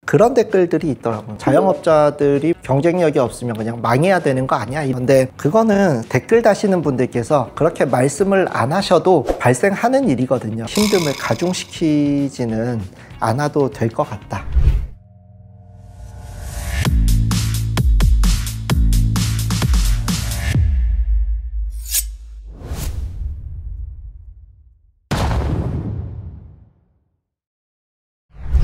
그런 댓글들이 있더라고요. 자영업자들이 경쟁력이 없으면 그냥 망해야 되는 거 아니야? 근데 그거는 댓글 다시는 분들께서 그렇게 말씀을 안 하셔도 발생하는 일이거든요. 힘듦을 가중시키지는 않아도 될 것 같다.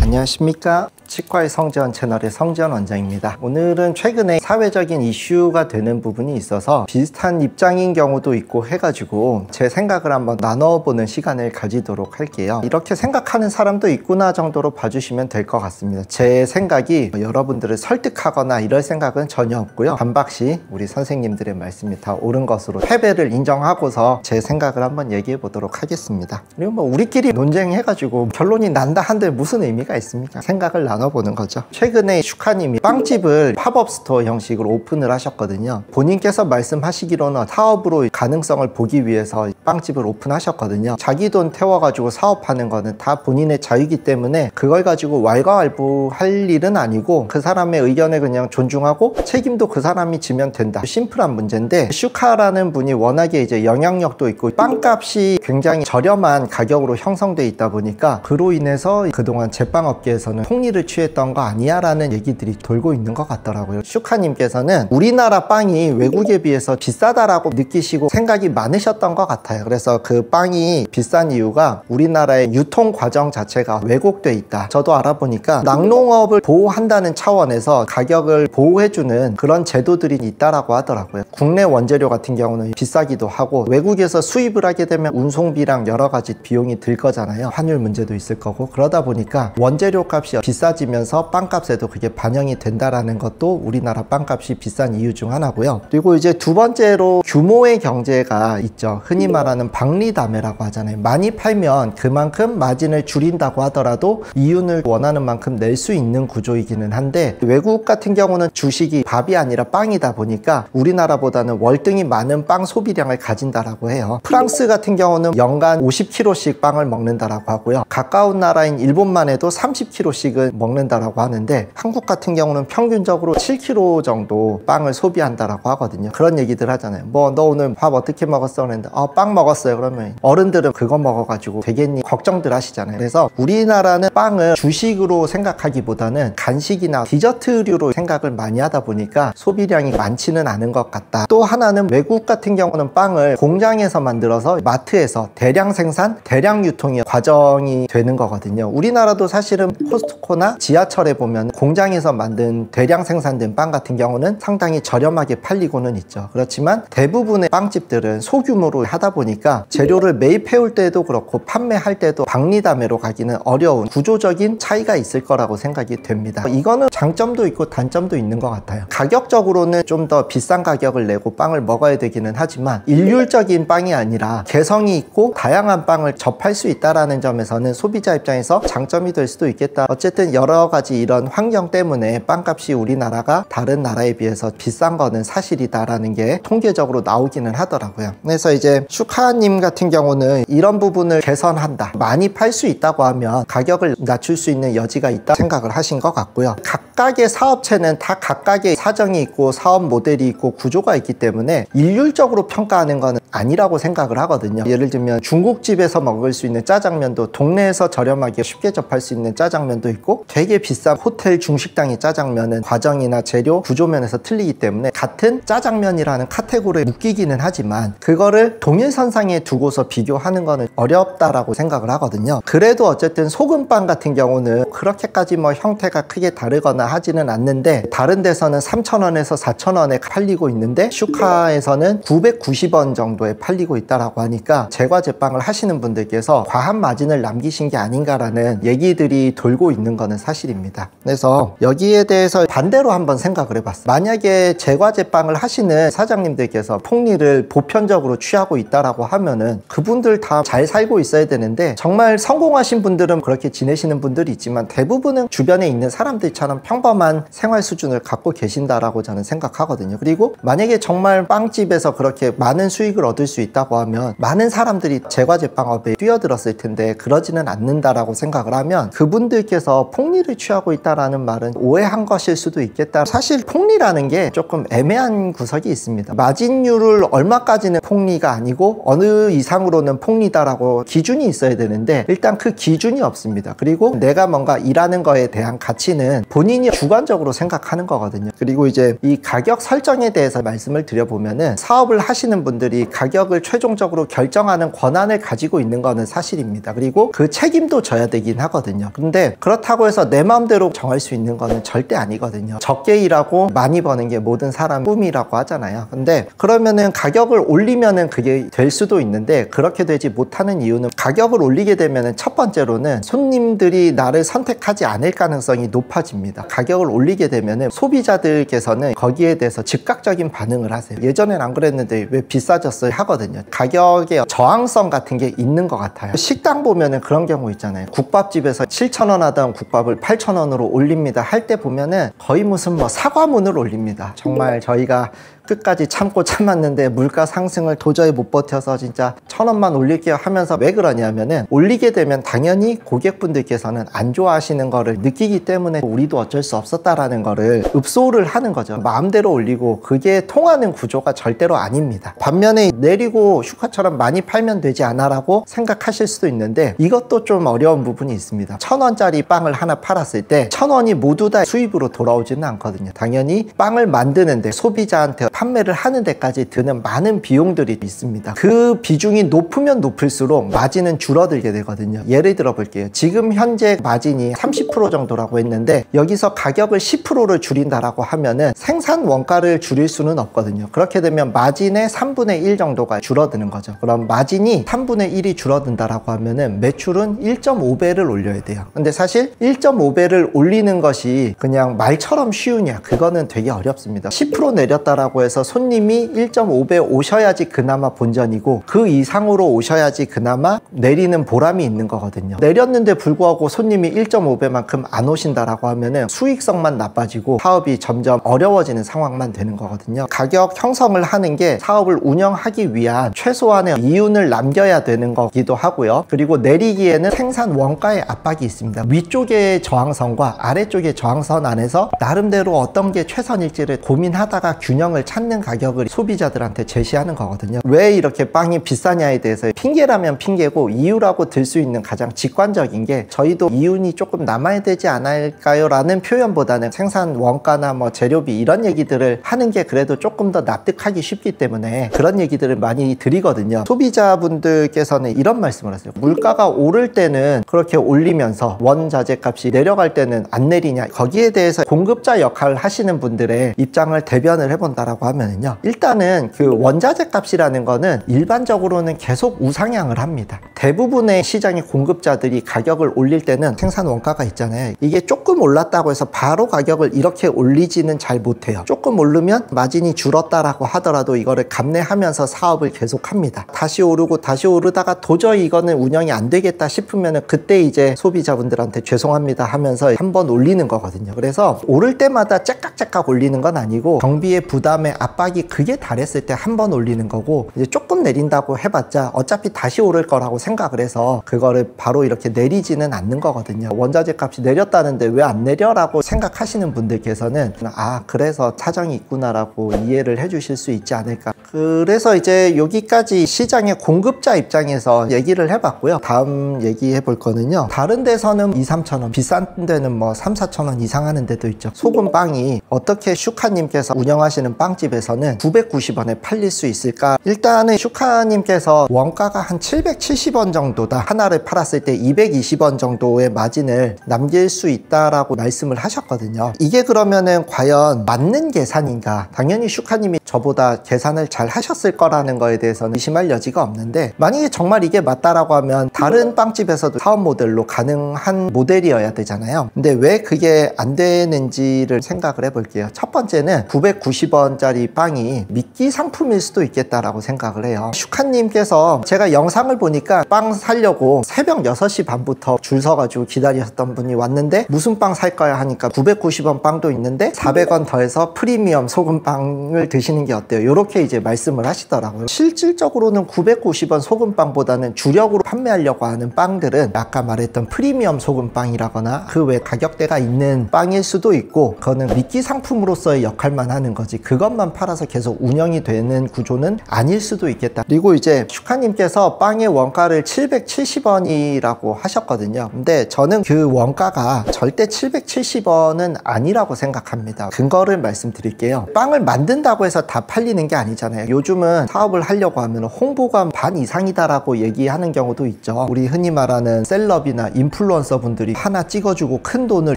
안녕하십니까. 치과의 성지원 채널의 성지원 원장입니다. 오늘은 최근에 사회적인 이슈가 되는 부분이 있어서 비슷한 입장인 경우도 있고 해가지고 제 생각을 한번 나눠보는 시간을 가지도록 할게요. 이렇게 생각하는 사람도 있구나 정도로 봐주시면 될 것 같습니다. 제 생각이 여러분들을 설득하거나 이럴 생각은 전혀 없고요. 반박시 우리 선생님들의 말씀이 다 옳은 것으로 패배를 인정하고서 제 생각을 한번 얘기해 보도록 하겠습니다. 그리고 뭐 우리끼리 논쟁해가지고 결론이 난다 한들 무슨 의미가 있습니까? 생각을 나눠보는 거죠. 최근에 슈카님이 빵집을 팝업 스토어 형식으로 오픈을 하셨거든요. 본인께서 말씀하시기로는 사업으로 가능성을 보기 위해서 빵집을 오픈하셨거든요. 자기 돈 태워가지고 사업하는 거는 다 본인의 자유이기 때문에 그걸 가지고 왈가왈부할 일은 아니고 그 사람의 의견을 그냥 존중하고 책임도 그 사람이 지면 된다. 심플한 문제인데 슈카라는 분이 워낙에 이제 영향력도 있고 빵값이 굉장히 저렴한 가격으로 형성돼 있다 보니까 그로 인해서 그동안 제빵업계에서는 통리를 취했던 거 아니야? 라는 얘기들이 돌고 있는 것 같더라고요. 슈카님께서는 우리나라 빵이 외국에 비해서 비싸다라고 느끼시고 생각이 많으셨던 것 같아요. 그래서 그 빵이 비싼 이유가 우리나라의 유통 과정 자체가 왜곡돼 있다. 저도 알아보니까 낙농업을 보호한다는 차원에서 가격을 보호해주는 그런 제도들이 있다라고 하더라고요. 국내 원재료 같은 경우는 비싸기도 하고 외국에서 수입을 하게 되면 운송비랑 여러 가지 비용이 들 거잖아요. 환율 문제도 있을 거고 그러다 보니까 원재료 값이 비싸지면서 빵값에도 그게 반영이 된다라는 것도 우리나라 빵값이 비싼 이유 중 하나고요. 그리고 이제 두 번째로 규모의 경제가 있죠. 흔히 말하는 박리담회라고 하잖아요. 많이 팔면 그만큼 마진을 줄인다고 하더라도 이윤을 원하는 만큼 낼 수 있는 구조이기는 한데 외국 같은 경우는 주식이 밥이 아니라 빵이다 보니까 우리나라보다는 월등히 많은 빵 소비량을 가진다라고 해요. 프랑스 같은 경우는 연간 50kg씩 빵을 먹는다라고 하고요. 가까운 나라인 일본만 해도 30kg씩은 먹는다라고 하는데 한국 같은 경우는 평균적으로 7kg 정도 빵을 소비한다라고 하거든요. 그런 얘기들 하잖아요. 뭐 너 오늘 밥 어떻게 먹었어? 그랬는데 빵 먹었어요. 그러면 어른들은 그거 먹어가지고 되겠니? 걱정들 하시잖아요. 그래서 우리나라는 빵을 주식으로 생각하기보다는 간식이나 디저트류로 생각을 많이 하다 보니까 소비량이 많지는 않은 것 같다. 또 하나는 외국 같은 경우는 빵을 공장에서 만들어서 마트에서 대량 생산, 대량 유통의 과정이 되는 거거든요. 우리나라도 사실은 코스트코나 지하철에 보면 공장에서 만든 대량 생산된 빵 같은 경우는 상당히 저렴하게 팔리고는 있죠. 그렇지만 대부분의 빵집들은 소규모로 하다 보니까 재료를 매입해올 때도 그렇고 판매할 때도 박리담회로 가기는 어려운 구조적인 차이가 있을 거라고 생각이 됩니다. 이거는 장점도 있고 단점도 있는 것 같아요. 가격적으로는 좀 더 비싼 가격을 내고 빵을 먹어야 되기는 하지만 일률적인 빵이 아니라 개성이 있고 다양한 빵을 접할 수 있다는 점에서는 소비자 입장에서 장점이 될 수도 있겠다. 어쨌든 여러 가지 이런 환경 때문에 빵값이 우리나라가 다른 나라에 비해서 비싼 거는 사실이다라는 게 통계적으로 나오기는 하더라고요. 그래서 이제 슈카님 같은 경우는 이런 부분을 개선한다. 많이 팔 수 있다고 하면 가격을 낮출 수 있는 여지가 있다 생각을 하신 것 같고요. 각각의 사업체는 다 각각의 사정이 있고 사업 모델이 있고 구조가 있기 때문에 일률적으로 평가하는 건 아니라고 생각을 하거든요. 예를 들면 중국집에서 먹을 수 있는 짜장면도 동네에서 저렴하게 쉽게 접할 수 있는 짜장면도 있고 되게 비싼 호텔 중식당의 짜장면은 과정이나 재료 구조면에서 틀리기 때문에 같은 짜장면이라는 카테고리에 묶이기는 하지만 그거를 동일선상에 두고서 비교하는 거는 어렵다라고 생각을 하거든요. 그래도 어쨌든 소금빵 같은 경우는 그렇게까지 뭐 형태가 크게 다르거나 하지는 않는데 다른 데서는 3,000원에서 4,000원에 팔리고 있는데 슈카에서는 990원 정도에 팔리고 있다라고 하니까 제과제빵을 하시는 분들께서 과한 마진을 남기신 게 아닌가라는 얘기들이 돌고 있는 거는 사실입니다. 그래서 여기에 대해서 반대로 한번 생각을 해봤어요. 만약에 제과제빵을 하시는 사장님들께서 폭리를 보편적으로 취하고 있다라고 하면은 그분들 다 잘 살고 있어야 되는데 정말 성공하신 분들은 그렇게 지내시는 분들이 있지만 대부분은 주변에 있는 사람들처럼 평범한 생활 수준을 갖고 계신다라고 저는 생각하거든요. 그리고 만약에 정말 빵집에서 그렇게 많은 수익을 얻을 수 있다고 하면 많은 사람들이 제과제빵업에 뛰어들었을 텐데 그러지는 않는다라고 생각을 하면 그분들께서 폭리를 취하고 있다라는 말은 오해한 것일 수도 있겠다. 사실 폭리라는 게 조금 애매한 구석이 있습니다. 마진율을 얼마까지는 폭리가 아니고 어느 이상으로는 폭리다라고 기준이 있어야 되는데 일단 그 기준이 없습니다. 그리고 내가 뭔가 일하는 거에 대한 가치는 본인이 주관적으로 생각하는 거거든요. 그리고 이제 이 가격 설정에 대해서 말씀을 드려보면은 사업을 하시는 분들이 가격을 최종적으로 결정하는 권한을 가지고 있는 거는 사실입니다. 그리고 그 책임도 져야 되긴 하거든요. 근데 그렇다고 해서 내 마음대로 정할 수 있는 거는 절대 아니거든요. 적게 일하고 많이 버는 게 모든 사람 꿈이라고 하잖아요. 근데 그러면은 가격을 올리면은 그게 될 수도 있는데 그렇게 되지 못하는 이유는 가격을 올리게 되면은 첫 번째로는 손님들이 나를 선택하지 않을 가능성이 높아집니다. 가격을 올리게 되면은 소비자들께서는 거기에 대해서 즉각적인 반응을 하세요. 예전엔 안 그랬는데 왜 비싸졌어요 하거든요. 가격의 저항성 같은 게 있는 것 같아요. 식당 보면은 그런 경우 있잖아요. 국밥집에서 7,000원 하던 국밥을 8,000원으로 올립니다 할 때 보면은 거의 무슨 뭐 사과문을 올립니다. 정말 저희가 끝까지 참고 참았는데 물가 상승을 도저히 못 버텨서 진짜 1,000원만 올릴게요 하면서 왜 그러냐면은 올리게 되면 당연히 고객분들께서는 안 좋아하시는 거를 느끼기 때문에 우리도 어쩔 수 없었다라는 거를 읍소를 하는 거죠. 마음대로 올리고 그게 통하는 구조가 절대로 아닙니다. 반면에 내리고 슈카처럼 많이 팔면 되지 않아 라고 생각하실 수도 있는데 이것도 좀 어려운 부분이 있습니다. 1,000원짜리 빵을 하나 팔았을 때 1,000원이 모두 다 수입으로 돌아오지는 않거든요. 당연히 빵을 만드는데 소비자한테 판매를 하는 데까지 드는 많은 비용들이 있습니다. 그 비중이 높으면 높을수록 마진은 줄어들게 되거든요. 예를 들어 볼게요. 지금 현재 마진이 30% 정도라고 했는데 여기서 가격을 10%를 줄인다라고 하면은 생산 원가를 줄일 수는 없거든요. 그렇게 되면 마진의 3분의 1 정도가 줄어드는 거죠. 그럼 마진이 3분의 1이 줄어든다라고 하면은 매출은 1.5배를 올려야 돼요. 근데 사실 1.5배를 올리는 것이 그냥 말처럼 쉬우냐? 그거는 되게 어렵습니다. 10% 내렸다라고 해서 손님이 1.5배 오셔야지 그나마 본전이고 그 이상으로 오셔야지 그나마 내리는 보람이 있는 거거든요. 내렸는데 불구하고 손님이 1.5배만큼 안 오신다라고 하면은 수익성만 나빠지고 사업이 점점 어려워지는 상황만 되는 거거든요. 가격 형성을 하는 게 사업을 운영하기 위한 최소한의 이윤을 남겨야 되는 거기도 하고요. 그리고 내리기에는 생산 원가의 압박이 있습니다. 위쪽의 저항선과 아래쪽의 저항선 안에서 나름대로 어떤 게 최선일지를 고민하다가 균형을 찾는 가격을 소비자들한테 제시하는 거거든요. 왜 이렇게 빵이 비싸냐에 대해서 핑계라면 핑계고 이유라고 들 수 있는 가장 직관적인 게 저희도 이윤이 조금 남아야 되지 않을까요? 라는 표현보다는 생산 원가나 뭐 재료비 이런 얘기들을 하는 게 그래도 조금 더 납득하기 쉽기 때문에 그런 얘기들을 많이 드리거든요. 소비자분들께서는 이런 말씀을 하세요. 물가가 오를 때는 그렇게 올리면서 원자재 값이 내려갈 때는 안 내리냐? 거기에 대해서 공급자 역할을 하시는 분들의 입장을 대변을 해본다라고 하면은요. 일단은 그 원자재 값이라는 거는 일반적으로는 계속 우상향을 합니다. 대부분의 시장의 공급자들이 가격을 올릴 때는 생산 원가가 있잖아요. 이게 조금 올랐다고 해서 바로 가격을 이렇게 올리지는 잘 못해요. 조금 오르면 마진이 줄었다라고 하더라도 이거를 감내하면서 사업을 계속합니다. 다시 오르고 다시 오르다가 도저히 이거는 운영이 안 되겠다 싶으면은 그때 이제 소비자분들한테 죄송합니다 하면서 한번 올리는 거거든요. 그래서 오를 때마다 째깍째깍 올리는 건 아니고 경비의 부담의 압박이 극에 달했을 때 한 번 올리는 거고 이제 조금 내린다고 해봤자 어차피 다시 오를 거라고 생각을 해서 그거를 바로 이렇게 내리지는 않는 거거든요. 원자재 값이 내렸다는데 왜 안 내려? 라고 생각하시는 분들께서는 아 그래서 사정이 있구나라고 이해를 해주실 수 있지 않을까. 그래서 이제 여기까지 시장의 공급자 입장에서 얘기를 해봤고요. 다음 얘기해 볼 거는요. 다른 데서는 2, 3천 원, 비싼 데는 뭐 3, 4천 원 이상 하는 데도 있죠. 소금빵이 어떻게 슈카님께서 운영하시는 빵집에서는 990원에 팔릴 수 있을까? 일단은 슈카님께서 원가가 한 770원 정도다. 하나를 팔았을 때 220원 정도의 마진을 남길 수 있다라고 말씀을 하셨거든요. 이게 그러면은 과연 맞는 계산인가? 당연히 슈카님이 저보다 계산을 잘 하셨을 거라는 거에 대해서는 의심할 여지가 없는데 만약에 정말 이게 맞다라고 하면 다른 빵집에서도 사업 모델로 가능한 모델이어야 되잖아요. 근데 왜 그게 안 되는지를 생각을 해볼게요. 첫 번째는 990원짜리 빵이 미끼 상품일 수도 있겠다라고 생각을 해요. 슈카님께서 제가 영상을 보니까 빵 사려고 새벽 6시 반부터 줄 서가지고 기다리셨던 분이 왔는데 무슨 빵 살 거야 하니까 990원 빵도 있는데 400원 더해서 프리미엄 소금빵을 드시는 게 어때요? 이렇게 이제 말씀을 하시더라고요. 실질적으로는 990원 소금빵보다는 주력으로 판매하려고 하는 빵들은 아까 말했던 프리미엄 소금빵이라거나 그 외 가격대가 있는 빵일 수도 있고, 그거는 미끼 상품으로서의 역할만 하는 거지 그것만 팔아서 계속 운영이 되는 구조는 아닐 수도 있겠다. 그리고 이제 슈카님께서 빵의 원가를 770원이라고 하셨거든요. 근데 저는 그 원가가 절대 770원은 아니라고 생각합니다. 근거를 말씀드릴게요. 빵을 만든다고 해서 다 팔리는 게 아니잖아요. 요즘은 사업을 하려고 하면 홍보가 반 이상이다라고 얘기하는 경우도 있죠. 우리 흔히 말하는 셀럽이나 인플루언서 분들이 하나 찍어주고 큰 돈을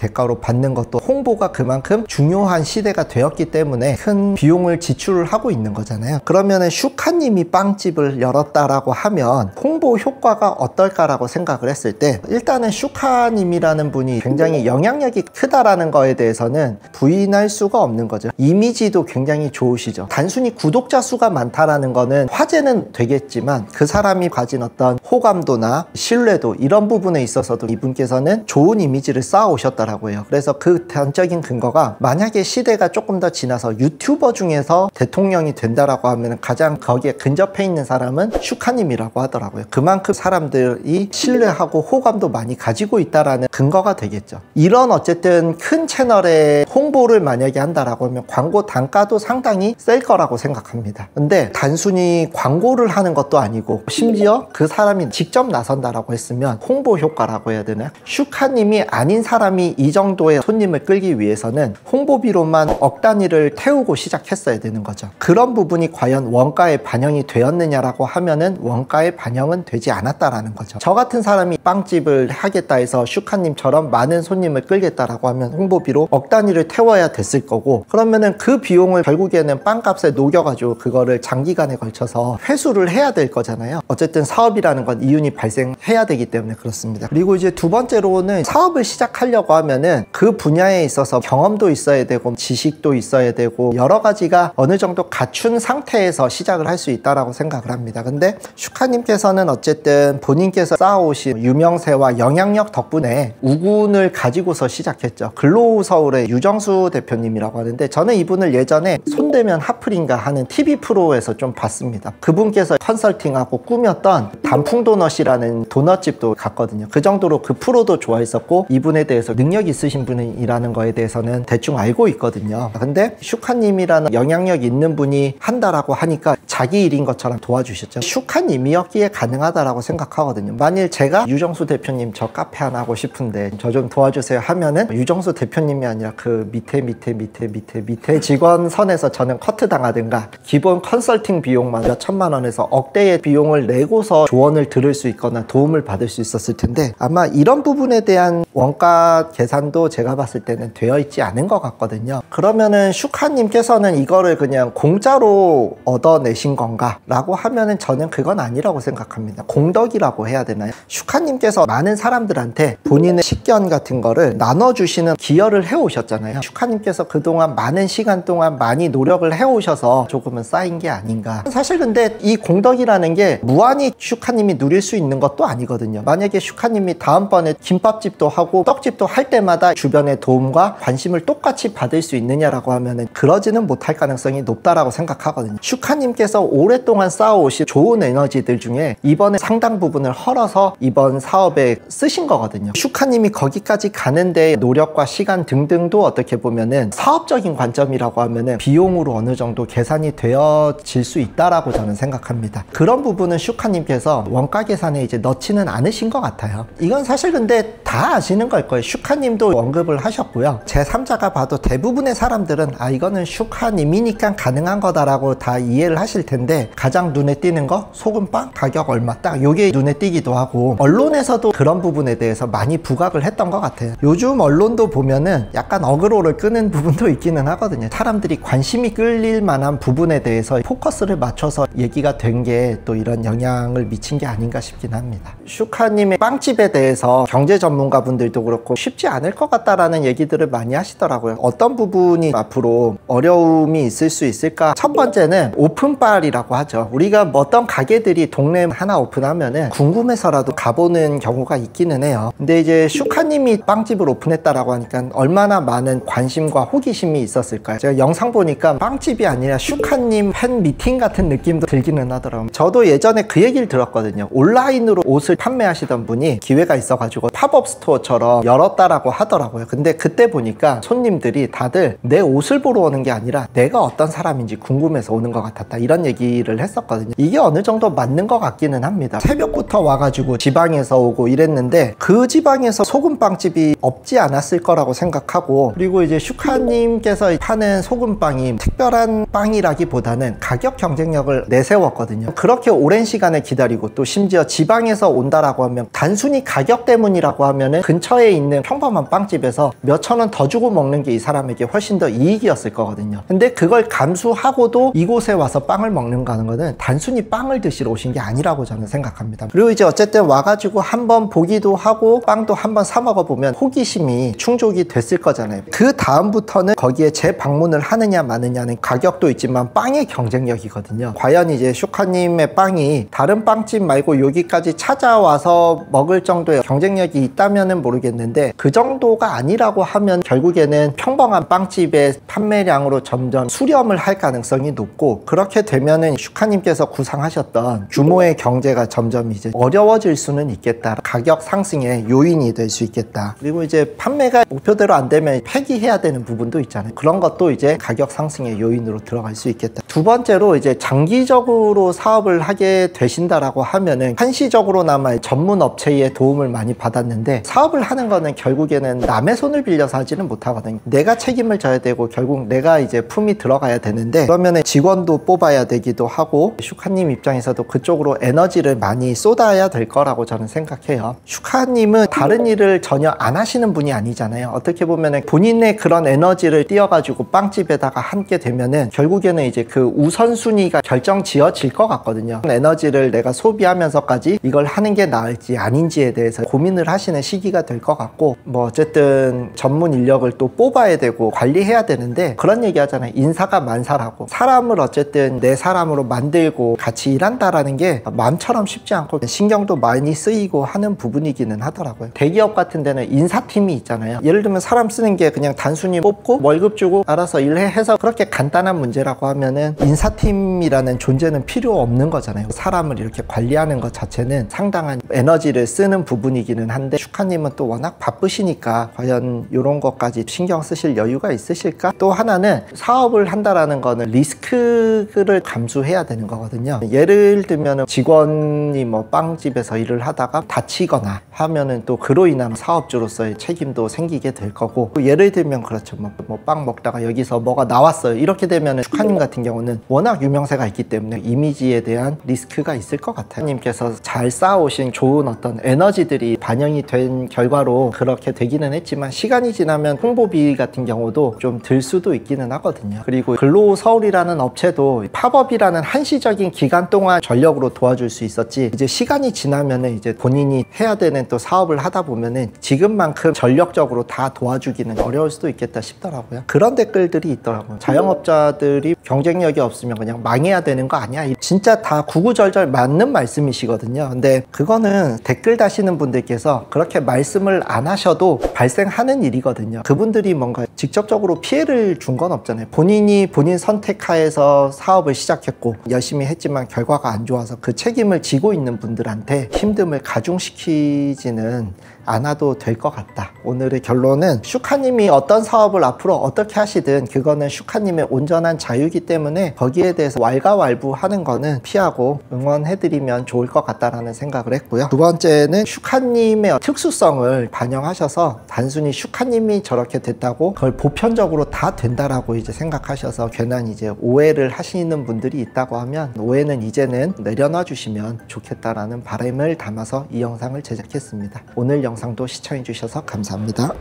대가로 받는 것도 홍보가 그만큼 중요한 시대가 되었기 때문에 큰 비용을 지출을 하고 있는 거잖아요. 그러면은 슈카님이 빵집을 열었다라고 하면 홍보 효과가 어떨까라고 생각을 했을 때, 일단은 슈카님이라는 분이 굉장히 영향력이 크다라는 거에 대해서는 부인할 수가 없는 거죠. 이미지도 굉장히 좋으시죠. 단순히 구독자 수가 많다라는 거는 화제는 되겠지만 그 사람이 가진 어떤 호감도나 신뢰도 이런 부분에 있어서도 이분께서는 좋은 이미지를 쌓아오셨더라고요. 그래서 그 단적인 근거가, 만약에 시대가 조금 더 지나서 유튜버 중에서 대통령이 된다라고 하면 가장 거기에 근접해 있는 사람은 슈카님이라고 하더라고요. 그만큼 사람들이 신뢰하고 호감도 많이 가지고 있다라는 근거가 되겠죠. 이런 어쨌든 큰 채널에 홍보를 만약에 한다라고 하면 광고 단가도 상당히 셀 거라고 생각합니다. 근데 단순히 광고를 하는 것도 아니고 심지어 그 사람이 직접 나선다라고 했으면 홍보 효과라고 해야 되나요? 슈카님이 아닌 사람이 이 정도의 손님을 끌기 위해서는 홍보비로만 억 단위를 태우고 시작했어야 되는 거죠. 그런 부분이 과연 원가에 반영이 되었느냐라고 하면은 원가에 반영은 되지 않았다라는 거죠. 저 같은 사람이 빵집을 하겠다 해서 슈카님처럼 많은 손님을 끌겠다라고 하면 홍보비로 억 단위를 태워야 됐을 거고, 그러면은 그 비용을 결국에는 빵값에 녹여가지고 그거를 장기간에 걸쳐서 회수를 해야 될 거잖아요. 어쨌든 사업이라는 건 이윤이 발생해야 되기 때문에 그렇습니다. 그리고 이제 두 번째로는 사업을 시작하려고 하면은 그 분야에 있어서 경험도 있어야 되고 지식도 있어야 되고 여러 가지가 어느 정도 갖춘 상태에서 시작을 할 수 있다라고 생각을 합니다. 근데 슈카님께서는 어쨌든 본인께서 쌓아오신 유명세와 영향력 덕분에 우군을 가지고서 시작했죠. 글로우서울의 유정수 대표님이라고 하는데, 저는 이분을 예전에 손대면 하플인가 하는 TV 프로에서 좀 봤습니다. 그분께서 컨설팅하고 꾸몄던 단풍도넛이라는 도넛집도 갔거든요. 그 정도로 그 프로도 좋아했었고 이분에 대해서 능력 있으신 분이라는 거에 대해서는 대충 알고 있거든요. 근데 슈카님이라는 영향력 있는 분이 한다라고 하니까 자기 일인 것처럼 도와주셨죠. 슈카님이었기에 가능하다라고 생각하거든요. 만일 제가 유정수 대표님 저 카페 하나 하고 싶은데 저 좀 도와주세요 하면은 유정수 대표님이 아니라 그 밑에 직원 선에서 저는 커트 당하든가 기본 컨설팅 비용만 몇 천만 원에서 억대의 비용을 내고서 조언을 들을 수 있거나 도움을 받을 수 있었을 텐데, 아마 이런 부분에 대한 원가 계산도 제가 봤을 때는 되어 있지 않은 것 같거든요. 그러면은 슈카님께서는 이거를 그냥 공짜로 얻어내신 건가 라고 하면은 저는 그건 아니라고 생각합니다. 공덕이라고 해야 되나요? 슈카님께서 많은 사람들한테 본인의 식견 같은 거를 나눠주시는 기여를 해오셨잖아요. 슈카님께서 그동안 많은 시간 동안 많이 노력을 해오셔서 조금은 쌓인 게 아닌가. 사실 근데 이 공덕이라는 게 무한히 슈카님이 누릴 수 있는 것도 아니거든요. 만약에 슈카님이 다음번에 김밥집도 하고 떡집도 할 때마다 주변의 도움과 관심을 똑같이 받을 수 있느냐라고 하면은 그러지는 못할 가능성이 높다라고 생각하거든요. 슈카님께서 오랫동안 쌓아오신 좋은 에너지들 중에 이번에 상당 부분을 헐어서 이번 사업에 쓰신 거거든요. 슈카님이 거기까지 가는데 노력과 시간 등등도 어떻게 보면은 사업적인 관점이라고 하면은 비용으로 어느 정도 계산이 되어질 수 있다라고 저는 생각합니다. 그런 부분은 슈카님께서 원가 계산에 이제 넣지는 않으신 것 같아요. 이건 사실 근데 다 아시는 걸 거예요. 슈카님도 언급을 하셨고요. 제3자가 봐도 대부분의 사람들은 아 이거는 슈카님이니까 가능한 거다라고 다 이해를 하실 텐데, 가장 눈에 띄는 거 소금빵 가격 얼마 딱 요게 눈에 띄기도 하고, 언론에서도 그런 부분에 대해서 많이 부각을 했던 것 같아요. 요즘 언론도 보면은 약간 어그로를 끄는 부분도 있기는 하거든요. 사람들이 관심이 끌릴 만한 부분에 대해서 포커스를 맞춰서 얘기가 된 게 또 이런 영향을 미친 게 아닌가 싶긴 합니다. 슈카님의 빵집에 대해서 경제 전문가분들도 그렇고 쉽지 않을 것 같다라는 얘기들을 많이 하시더라고요. 어떤 부분이 앞으로 어려움이 있을 수 있을까? 첫 번째는 오픈빨이라고 하죠. 우리가 어떤 가게들이 동네 하나 오픈하면은 궁금해서라도 가보는 경우가 있기는 해요. 근데 이제 슈카님이 빵집을 오픈했다라고 온다라고 하니까 얼마나 많은 관심과 호기심이 있었을까요? 제가 영상 보니까 빵집이 아니라 슈카님 팬 미팅 같은 느낌도 들기는 하더라고요. 저도 예전에 그 얘기를 들었거든요. 온라인으로 옷을 판매하시던 분이 기회가 있어가지고 팝업 스토어처럼 열었다라고 하더라고요. 근데 그때 보니까 손님들이 다들 내 옷을 보러 오는 게 아니라 내가 어떤 사람인지 궁금해서 오는 것 같았다, 이런 얘기를 했었거든요. 이게 어느 정도 맞는 것 같기는 합니다. 새벽부터 와가지고 지방에서 오고 이랬는데 그 지방에서 소금빵집이 없지 않았을 거라고 생각하고, 그리고 이제 슈카님께서 파는 소금빵이 특별한 빵이라기보다는 가격 경쟁력을 내세웠거든요. 그렇게 오랜 시간을 기다리고 또 심지어 지방에서 온다라고 하면 단순히 가격 때문이라고 하면은 근처에 있는 평범한 빵집에서 몇천 원 더 주고 먹는 게 이 사람에게 훨씬 더 이익이었을 거거든요. 근데 그걸 감수하고도 이곳에 와서 빵을 먹는가 하는 거는 단순히 빵을 드시러 오신 게 아니라고 저는 생각합니다. 그리고 이제 어쨌든 와가지고 한번 보기도 하고 빵도 한번 사 먹어보면 호기심이 충족이 됐을 거잖아요. 그 다음부터는 거기에 재방문을 하느냐 마느냐는 가격도 있지만 빵의 경쟁력이거든요. 과연 이제 슈카님의 빵이 다른 빵집 말고 여기까지 찾아와서 먹을 정도의 경쟁력이 있다면은 모르겠는데, 그 정도가 아니라고 하면 결국에는 평범한 빵집의 판매량으로 점점 수렴을 할 가능성이 높고, 그렇게 되면은 슈카님께서 구상하셨던 규모의 경제가 점점 이제 어려워질 수는 있겠다. 가격 상승의 요인이 될 수 있겠다. 그리고 이제 판매가 목표대로 안 되면 폐기해야 되는 부분도 있잖아요. 그런 것도 이제 가격 상승의 요인으로 들어갈 수 있겠다. 두 번째로 이제 장기적으로 사업을 하게 되신다라고 하면은 한시적으로나마 전문 업체의 도움을 많이 받았는데, 사업을 하는 거는 결국에는 남의 손을 빌려서 하지는 못하거든요. 내가 책임을 져야 되고 결국 내가 이제 품이 들어가야 되는데, 그러면은 직원도 뽑아야 되기도 하고 슈카님 입장에서도 그쪽으로 에너지를 많이 쏟아야 될 거라고 저는 생각해요. 슈카님은 다른 일을 전혀 안 하시는 분이 아니잖아요. 어떻게 보면은 본인의 그런 에너지를 띄어가지고 빵집에다가 함께 되면은 결국에는 이제 그 우선순위가 결정 지어질 것 같거든요. 에너지를 내가 소비하면서까지 이걸 하는 게 나을지 아닌지에 대해서 고민을 하시는 시기가 될 것 같고, 뭐 어쨌든 전문 인력을 또 뽑아야 되고 관리해야 되는데, 그런 얘기 하잖아요. 인사가 만사라고. 사람을 어쨌든 내 사람으로 만들고 같이 일한다라는 게 마음처럼 쉽지 않고 신경도 많이 쓰이고 하는 부분이기는 하더라고요. 대기업 같은 데는 인사팀이 있잖아요. 예를 들면 사람 쓰는 게 그냥 단순히 뽑고 월급 주고 알아서 일해 해서 그렇게 간단한 문제라고 하면은 인사팀이라는 존재는 필요 없는 거잖아요. 사람을 이렇게 관리하는 것 자체는 상당한 에너지를 쓰는 부분이기는 한데, 슈카님은 또 워낙 바쁘시니까 과연 이런 것까지 신경 쓰실 여유가 있으실까? 또 하나는 사업을 한다라는 거는 리스크를 감수해야 되는 거거든요. 예를 들면 직원이 뭐 빵집에서 일을 하다가 다치거나 하면은 또 그로 인한 사업주로서의 책임도 생기게 될 거고, 예를 들면 그렇죠. 뭐 빵 먹다가 여기서 뭐가 나왔어요. 이렇게 되면은 슈카님 같은 경우는 워낙 유명세가 있기 때문에 이미지에 대한 리스크가 있을 것 같아요. 님께서 잘 쌓아오신 좋은 어떤 에너지들이 반영이 된 결과로 그렇게 되기는 했지만, 시간이 지나면 홍보비 같은 경우도 좀 들 수도 있기는 하거든요. 그리고 근로서울이라는 업체도 팝업이라는 한시적인 기간 동안 전력으로 도와줄 수 있었지, 이제 시간이 지나면은 이제 본인이 해야 되는 또 사업을 하다 보면은 지금만큼 전력적으로 다 도와주기는 어려울 수도 있겠다 싶더라고요. 그런 댓글들이 있더라고요. 자영업자들이 경쟁력이 없으면 그냥 망해야 되는 거 아니야? 진짜 다 구구절절 맞는 말씀이시거든요. 근데 그거는 댓글 다시는 분들께서 그렇게 말씀을 안 하셔도 발생하는 일이거든요. 그분들이 뭔가 직접적으로 피해를 준 건 없잖아요. 본인이 본인 선택하에서 사업을 시작했고 열심히 했지만 결과가 안 좋아서 그 책임을 지고 있는 분들한테 힘듦을 가중시키지는 않아도 될 것 같다. 오늘의 결론은 슈카님이 어떤 사업을 앞으로 어떻게 하시든 그거는 슈카님의 온전한 자유이기 때문에 거기에 대해서 왈가왈부하는 거는 피하고 응원해드리면 좋을 것 같다라는 생각을 했고요. 두 번째는 슈카님의 특수성을 반영하셔서 단순히 슈카님이 저렇게 됐다고 그걸 보편적으로 다 된다라고 이제 생각하셔서 괜한 이제 오해를 하시는 분들이 있다고 하면, 오해는 이제는 내려놔 주시면 좋겠다라는 바람을 담아서 이 영상을 제작했습니다. 오늘 영상도 시청해 주셔서 감사합니다.